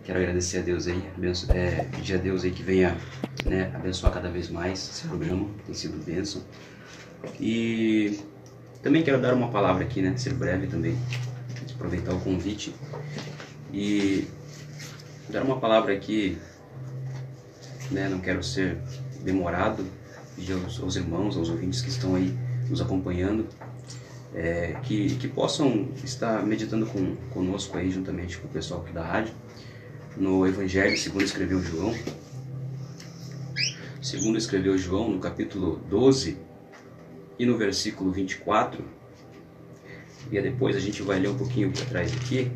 Quero agradecer a Deus aí, pedir a Deus aí que venha, abençoar cada vez mais esse programa, tem sido bênção. E também quero dar uma palavra aqui, ser breve também, aproveitar o convite e dar uma palavra aqui, não quero ser demorado, pedir aos irmãos, aos ouvintes que estão aí nos acompanhando, que possam estar meditando conosco aí, juntamente com o pessoal aqui da rádio, no Evangelho segundo escreveu João. Segundo escreveu João, no capítulo 12 e no versículo 24. E depois a gente vai ler um pouquinho para trás aqui,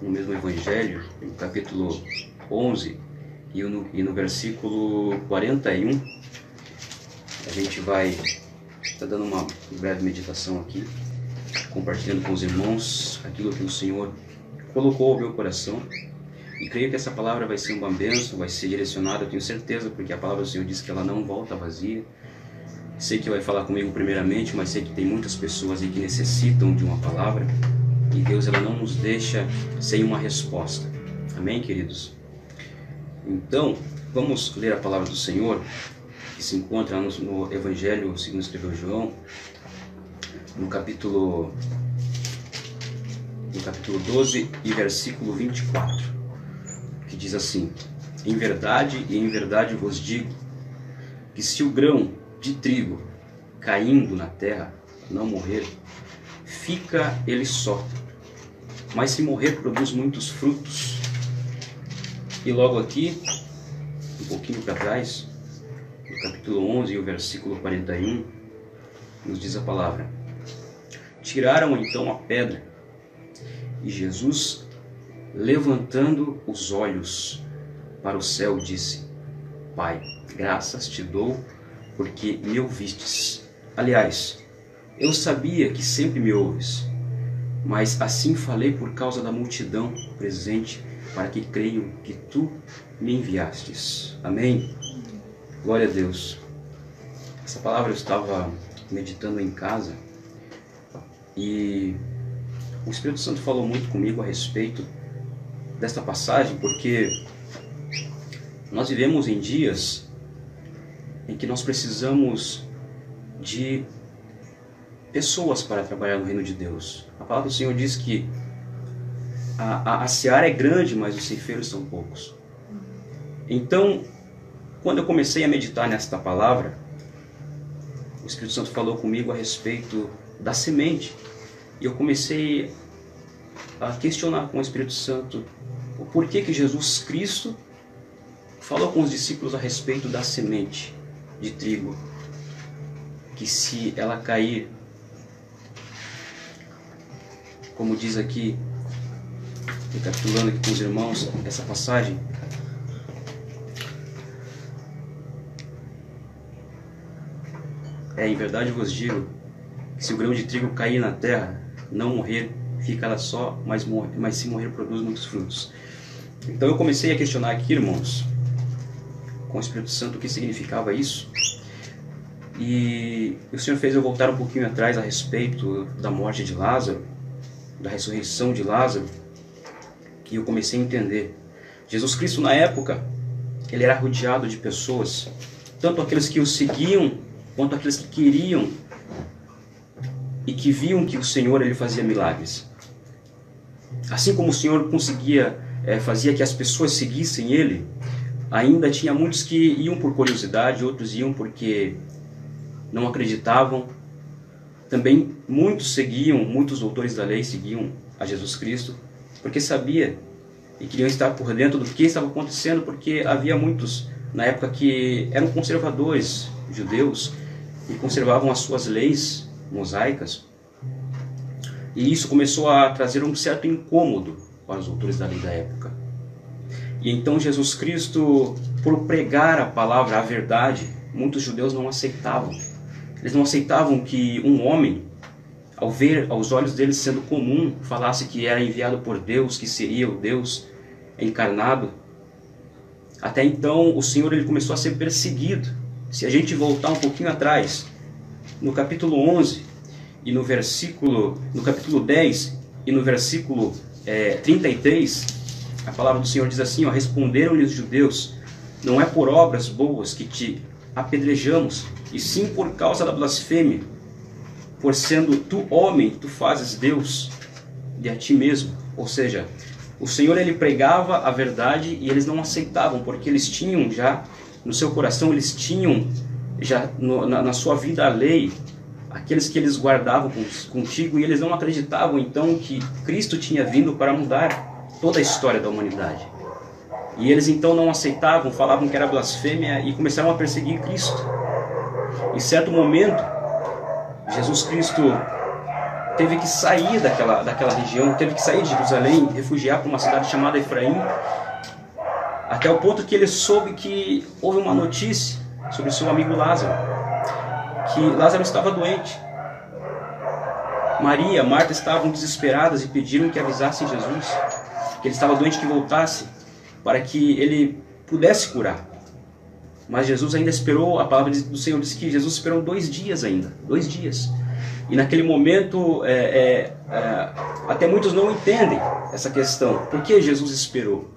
no mesmo Evangelho, no capítulo 11 e no versículo 41. A gente vai estar dando uma breve meditação aqui, compartilhando com os irmãos aquilo que o Senhor colocou ao meu coração, e creio que essa palavra vai ser uma bênção, vai ser direcionada, eu tenho certeza, porque a palavra do Senhor diz que ela não volta vazia. Sei que vai falar comigo primeiramente, mas sei que tem muitas pessoas aí que necessitam de uma palavra, e Deus ela não nos deixa sem uma resposta. Amém, queridos? Então, vamos ler a palavra do Senhor, que se encontra no Evangelho segundo escreveu João, no capítulo 12 e versículo 24, que diz assim: em verdade vos digo, que se o grão de trigo caindo na terra não morrer, fica ele só, mas se morrer produz muitos frutos. E logo aqui, um pouquinho para trás, no capítulo 11 e o versículo 41, nos diz a palavra: tiraram então a pedra, e Jesus, levantando os olhos para o céu, disse: Pai, graças te dou, porque me ouvistes. Aliás, eu sabia que sempre me ouves, mas assim falei por causa da multidão presente, para que creiam que tu me enviastes. Amém? Glória a Deus. Essa palavra eu estava meditando em casa, e o Espírito Santo falou muito comigo a respeito desta passagem, porque nós vivemos em dias em que nós precisamos de pessoas para trabalhar no reino de Deus. A palavra do Senhor diz que a seara é grande, mas os ceifeiros são poucos. Então, quando eu comecei a meditar nesta palavra, o Espírito Santo falou comigo a respeito da semente. E eu comecei a questionar com o Espírito Santo o porquê que Jesus Cristo falou com os discípulos a respeito da semente de trigo, que se ela cair, como diz aqui, recapitulando aqui com os irmãos essa passagem, em verdade vos digo, que se o grão de trigo cair na terra, não morrer, fica ela só, mas se morrer produz muitos frutos. Então eu comecei a questionar aqui, irmãos, com o Espírito Santo, o que significava isso. E o Senhor fez eu voltar um pouquinho atrás a respeito da morte de Lázaro, da ressurreição de Lázaro, e eu comecei a entender. Jesus Cristo, na época, ele era rodeado de pessoas, tanto aqueles que o seguiam, quanto aqueles que queriam e que viam que o Senhor ele fazia milagres. Assim como o Senhor fazia que as pessoas seguissem ele, ainda tinha muitos que iam por curiosidade, outros iam porque não acreditavam. Também muitos doutores da lei seguiam a Jesus Cristo, porque sabia e queriam estar por dentro do que estava acontecendo, porque havia muitos na época que eram conservadores, judeus, e conservavam as suas leis mosaicas, e isso começou a trazer um certo incômodo para os autores da lei da época. E então Jesus Cristo, por pregar a palavra, a verdade, muitos judeus não aceitavam. Eles não aceitavam que um homem, ao ver aos olhos deles sendo comum, falasse que era enviado por Deus, que seria o Deus encarnado. Até então o Senhor ele começou a ser perseguido. Se a gente voltar um pouquinho atrás, no capítulo 11 e no capítulo 10 e no versículo 33, A palavra do Senhor diz assim, ó, responderam-lhe os judeus, não é por obras boas que te apedrejamos, e sim por causa da blasfêmia, por sendo tu homem, tu fazes Deus de a ti mesmo. Ou seja, o Senhor ele pregava a verdade e eles não aceitavam, porque eles tinham já no seu coração, eles tinham já na sua vida a lei, aqueles que eles guardavam contigo, e eles não acreditavam então que Cristo tinha vindo para mudar toda a história da humanidade. E eles então não aceitavam, falavam que era blasfêmia e começaram a perseguir Cristo. Em certo momento, Jesus Cristo teve que sair daquela região, teve que sair de Jerusalém, refugiar para uma cidade chamada Efraim, até o ponto que ele soube que houve uma notícia sobre seu amigo Lázaro, que Lázaro estava doente. Maria, Marta estavam desesperadas e pediram que avisassem Jesus, que ele estava doente, que voltasse, para que ele pudesse curar. Mas Jesus ainda esperou, a palavra do Senhor diz que Jesus esperou 2 dias ainda, 2 dias. E naquele momento, até muitos não entendem essa questão. Por que Jesus esperou?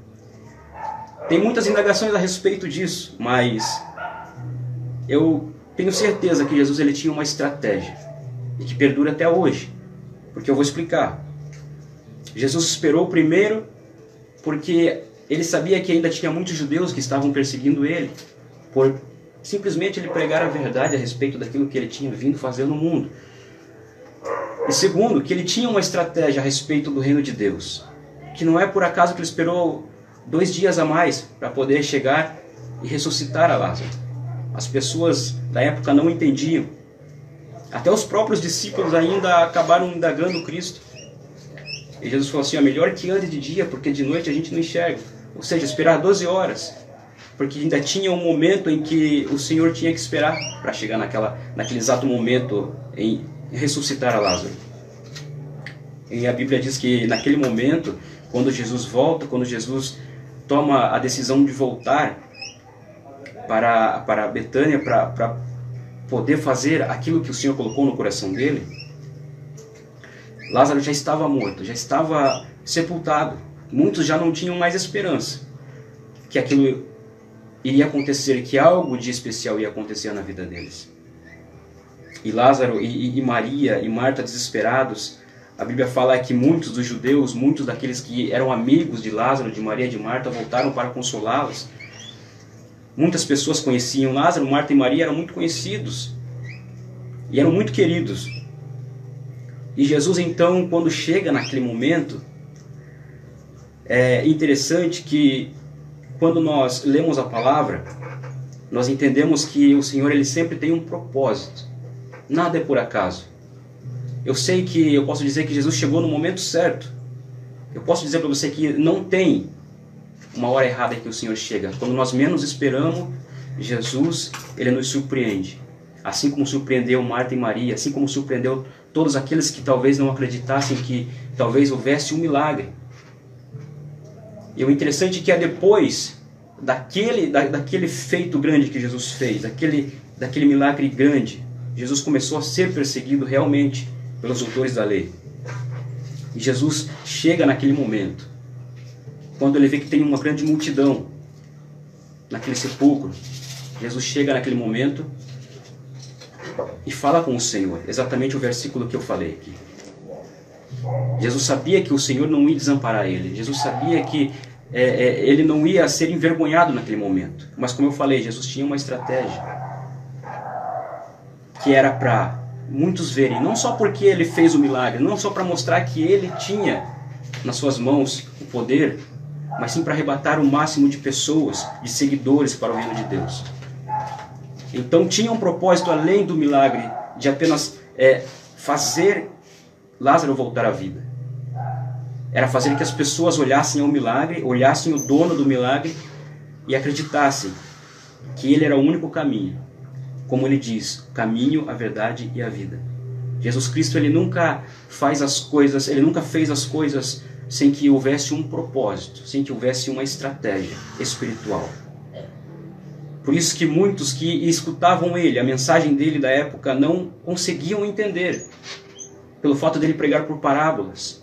Tem muitas indagações a respeito disso, mas eu tenho certeza que Jesus ele tinha uma estratégia e que perdura até hoje, porque eu vou explicar. Jesus esperou primeiro porque ele sabia que ainda tinha muitos judeus que estavam perseguindo ele, por simplesmente ele pregar a verdade a respeito daquilo que ele tinha vindo fazer no mundo. E segundo, que ele tinha uma estratégia a respeito do reino de Deus, que não é por acaso que ele esperou 2 dias a mais para poder chegar e ressuscitar a Lázaro. As pessoas da época não entendiam. Até os próprios discípulos ainda acabaram indagando Cristo. E Jesus falou assim, é melhor que ande de dia, porque de noite a gente não enxerga. Ou seja, esperar 12 horas. Porque ainda tinha um momento em que o Senhor tinha que esperar para chegar naquele exato momento em ressuscitar a Lázaro. E a Bíblia diz que naquele momento, quando Jesus volta, quando Jesus toma a decisão de voltar para Betânia, para poder fazer aquilo que o Senhor colocou no coração dele, Lázaro já estava morto, já estava sepultado. Muitos já não tinham mais esperança que aquilo iria acontecer, que algo de especial ia acontecer na vida deles. E Lázaro e Maria e Marta desesperados, a Bíblia fala que muitos dos judeus, muitos daqueles que eram amigos de Lázaro, de Maria e de Marta, voltaram para consolá-los. Muitas pessoas conheciam Lázaro, Marta e Maria eram muito conhecidos e eram muito queridos. E Jesus então, quando chega naquele momento, é interessante que quando nós lemos a palavra, nós entendemos que o Senhor ele sempre tem um propósito. Nada é por acaso. Eu sei que eu posso dizer que Jesus chegou no momento certo. Eu posso dizer para você que não tem uma hora errada que o Senhor chega. Quando nós menos esperamos, Jesus ele nos surpreende. Assim como surpreendeu Marta e Maria, assim como surpreendeu todos aqueles que talvez não acreditassem que talvez houvesse um milagre. E o interessante é que é depois daquele feito grande que Jesus fez, daquele milagre grande, Jesus começou a ser perseguido realmente pelos autores da lei. E Jesus chega naquele momento, quando ele vê que tem uma grande multidão naquele sepulcro. Jesus chega naquele momento e fala com o Senhor, exatamente o versículo que eu falei aqui. Jesus sabia que o Senhor não ia desamparar ele. Jesus sabia que ele não ia ser envergonhado naquele momento. Mas como eu falei, Jesus tinha uma estratégia que era para muitos verem, não só porque ele fez o milagre, não só para mostrar que ele tinha nas suas mãos o poder, mas sim para arrebatar o máximo de pessoas, de seguidores para o reino de Deus. Então tinha um propósito além do milagre, de apenas fazer Lázaro voltar à vida. Era fazer que as pessoas olhassem ao milagre, olhassem o dono do milagre e acreditassem que ele era o único caminho. Como ele diz, o caminho, a verdade e a vida. Jesus Cristo ele nunca fez as coisas sem que houvesse um propósito, sem que houvesse uma estratégia espiritual. Por isso que muitos que escutavam ele, a mensagem dele da época, não conseguiam entender. Pelo fato dele pregar por parábolas,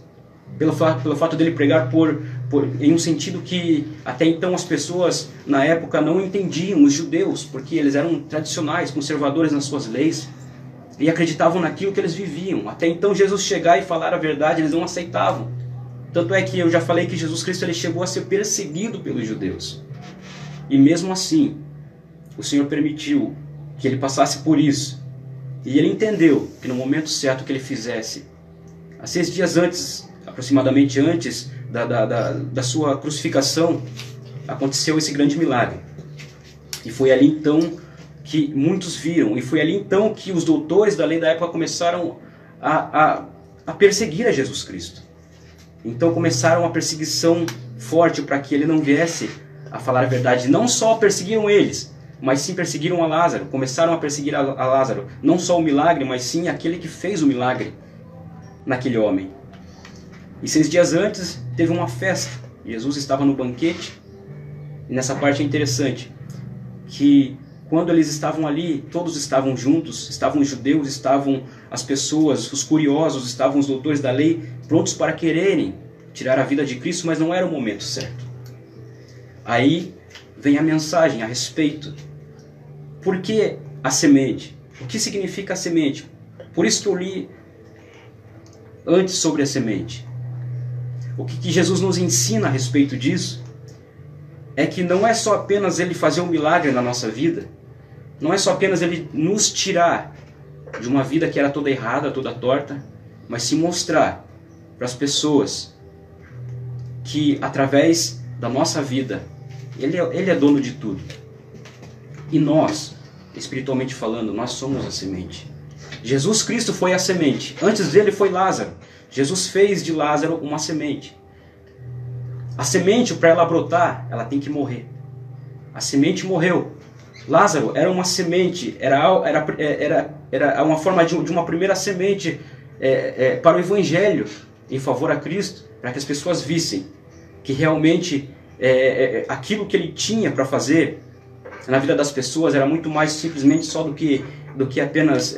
pelo fato dele pregar por em um sentido que até então as pessoas na época não entendiam, os judeus, porque eles eram tradicionais, conservadores nas suas leis, e acreditavam naquilo que eles viviam. Até então Jesus chegar e falar a verdade, eles não aceitavam. Tanto é que eu já falei que Jesus Cristo ele chegou a ser perseguido pelos judeus. E mesmo assim, o Senhor permitiu que ele passasse por isso. E ele entendeu que no momento certo que ele fizesse, há 6 dias antes, aproximadamente antes da sua crucificação, aconteceu esse grande milagre. E foi ali então que muitos viram, e foi ali então que os doutores da lei da época começaram a perseguir a Jesus Cristo. Então começaram uma perseguição forte para que ele não viesse a falar a verdade. Não só perseguiram eles, mas sim perseguiram a Lázaro. Começaram a perseguir a Lázaro. Não só o milagre, mas sim aquele que fez o milagre naquele homem. E 6 dias antes teve uma festa. Jesus estava no banquete. E nessa parte é interessante que quando eles estavam ali, todos estavam juntos, estavam os judeus, estavam as pessoas, os curiosos, estavam os doutores da lei, prontos para quererem tirar a vida de Cristo, mas não era o momento certo. Aí vem a mensagem a respeito. Por que a semente? O que significa a semente? Por isso que eu li antes sobre a semente. O que Jesus nos ensina a respeito disso é que não é só apenas ele fazer um milagre na nossa vida, não é só apenas ele nos tirar de uma vida que era toda errada, toda torta, mas se mostrar para as pessoas que através da nossa vida, ele é dono de tudo. E nós, espiritualmente falando, nós somos a semente. Jesus Cristo foi a semente. Antes dele foi Lázaro. Jesus fez de Lázaro uma semente. A semente, para ela brotar, ela tem que morrer. A semente morreu. Lázaro era uma semente, era uma forma de uma primeira semente para o Evangelho, em favor a Cristo, para que as pessoas vissem que realmente aquilo que ele tinha para fazer na vida das pessoas era muito mais simplesmente só do que apenas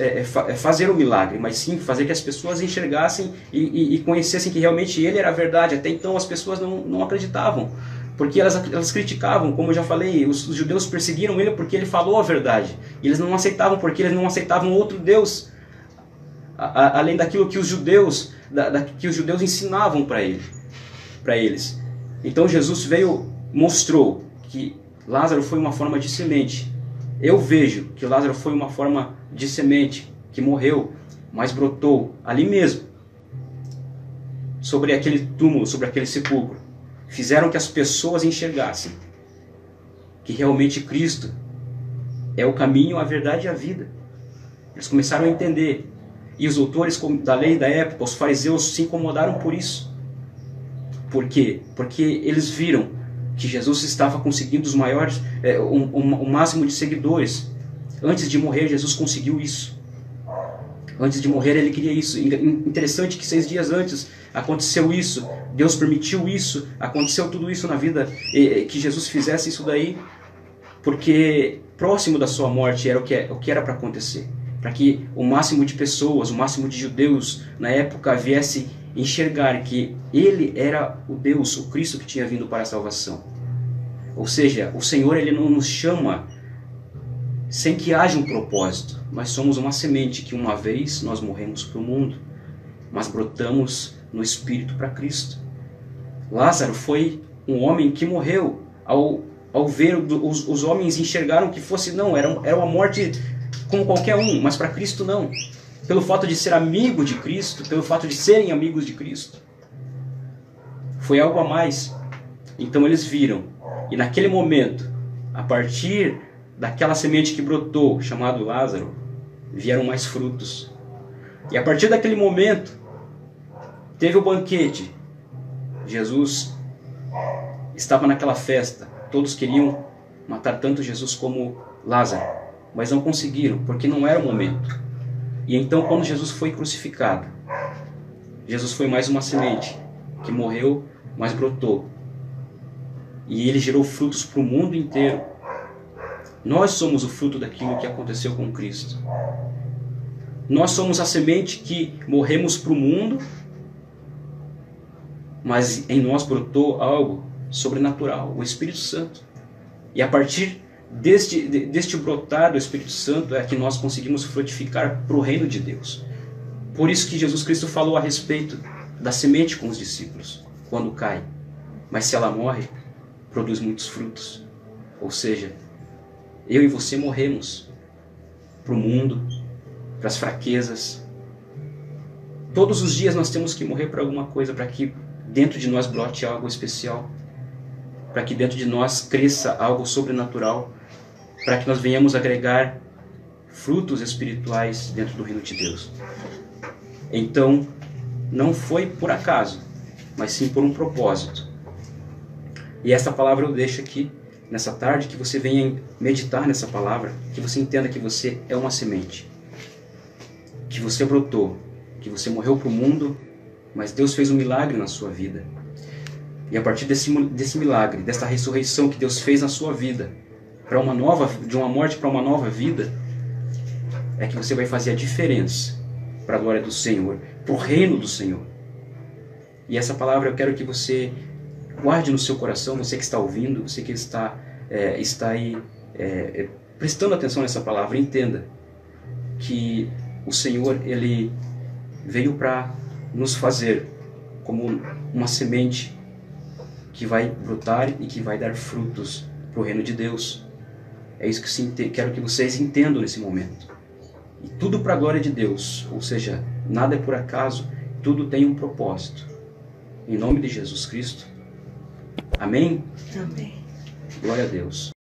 fazer o milagre, mas sim fazer que as pessoas enxergassem e conhecessem que realmente ele era a verdade. Até então as pessoas não acreditavam, porque elas criticavam, como eu já falei, os judeus perseguiram ele porque ele falou a verdade. E eles não aceitavam porque eles não aceitavam outro Deus, além daquilo que os judeus ensinavam para eles. Então Jesus mostrou que Lázaro foi uma forma de semente. Eu vejo que Lázaro foi uma forma de semente que morreu, mas brotou ali mesmo, sobre aquele túmulo, sobre aquele sepulcro. Fizeram que as pessoas enxergassem que realmente Cristo é o caminho, a verdade e a vida. Eles começaram a entender. E os doutores da lei da época, os fariseus, se incomodaram por isso. Por quê? Porque eles viram que Jesus estava conseguindo os maiores, o máximo de seguidores. Antes de morrer, Jesus conseguiu isso. Antes de morrer, ele queria isso. Interessante que 6 dias antes aconteceu isso. Deus permitiu isso. Aconteceu tudo isso na vida, que Jesus fizesse isso daí, porque próximo da sua morte era o que era para acontecer. Para que o máximo de pessoas, o máximo de judeus na época viesse enxergar que ele era o Deus, o Cristo que tinha vindo para a salvação. Ou seja, o Senhor ele não nos chama sem que haja um propósito. Nós somos uma semente que uma vez nós morremos para o mundo, mas brotamos no Espírito para Cristo. Lázaro foi um homem que morreu. Ao ver, os homens enxergaram que era uma morte como qualquer um, mas para Cristo não. Pelo fato de ser amigo de Cristo, pelo fato de serem amigos de Cristo. Foi algo a mais. Então eles viram. E naquele momento, a partir daquela semente que brotou, chamado Lázaro, vieram mais frutos. E a partir daquele momento, teve o banquete. Jesus estava naquela festa. Todos queriam matar tanto Jesus como Lázaro, mas não conseguiram, porque não era o momento. E então, quando Jesus foi crucificado, Jesus foi mais uma semente que morreu, mas brotou. E ele gerou frutos para o mundo inteiro. Nós somos o fruto daquilo que aconteceu com Cristo. Nós somos a semente que morremos para o mundo mas em nós brotou algo sobrenatural, o Espírito Santo. E a partir deste brotar do Espírito Santo é que nós conseguimos frutificar para o reino de Deus. Por isso que Jesus Cristo falou a respeito da semente com os discípulos, quando cai. Mas se ela morre, produz muitos frutos. Ou seja, eu e você morremos para o mundo, para as fraquezas. Todos os dias nós temos que morrer para alguma coisa, para que dentro de nós brote algo especial, para que dentro de nós cresça algo sobrenatural, para que nós venhamos agregar frutos espirituais dentro do reino de Deus. Então, não foi por acaso, mas sim por um propósito. E essa palavra eu deixo aqui nessa tarde, que você venha meditar nessa palavra, que você entenda que você é uma semente, que você brotou, que você morreu para o mundo, mas Deus fez um milagre na sua vida. E a partir desse milagre, dessa ressurreição que Deus fez na sua vida, de uma morte para uma nova vida, é que você vai fazer a diferença para a glória do Senhor, para o reino do Senhor. E essa palavra eu quero que você guarde no seu coração, você que está ouvindo, você que está aí prestando atenção nessa palavra, entenda que o Senhor, Ele veio para nos fazer como uma semente que vai brotar e que vai dar frutos para o reino de Deus. É isso que quero que vocês entendam nesse momento. E tudo para a glória de Deus, ou seja, nada é por acaso, tudo tem um propósito. Em nome de Jesus Cristo. Amém? Amém. Glória a Deus.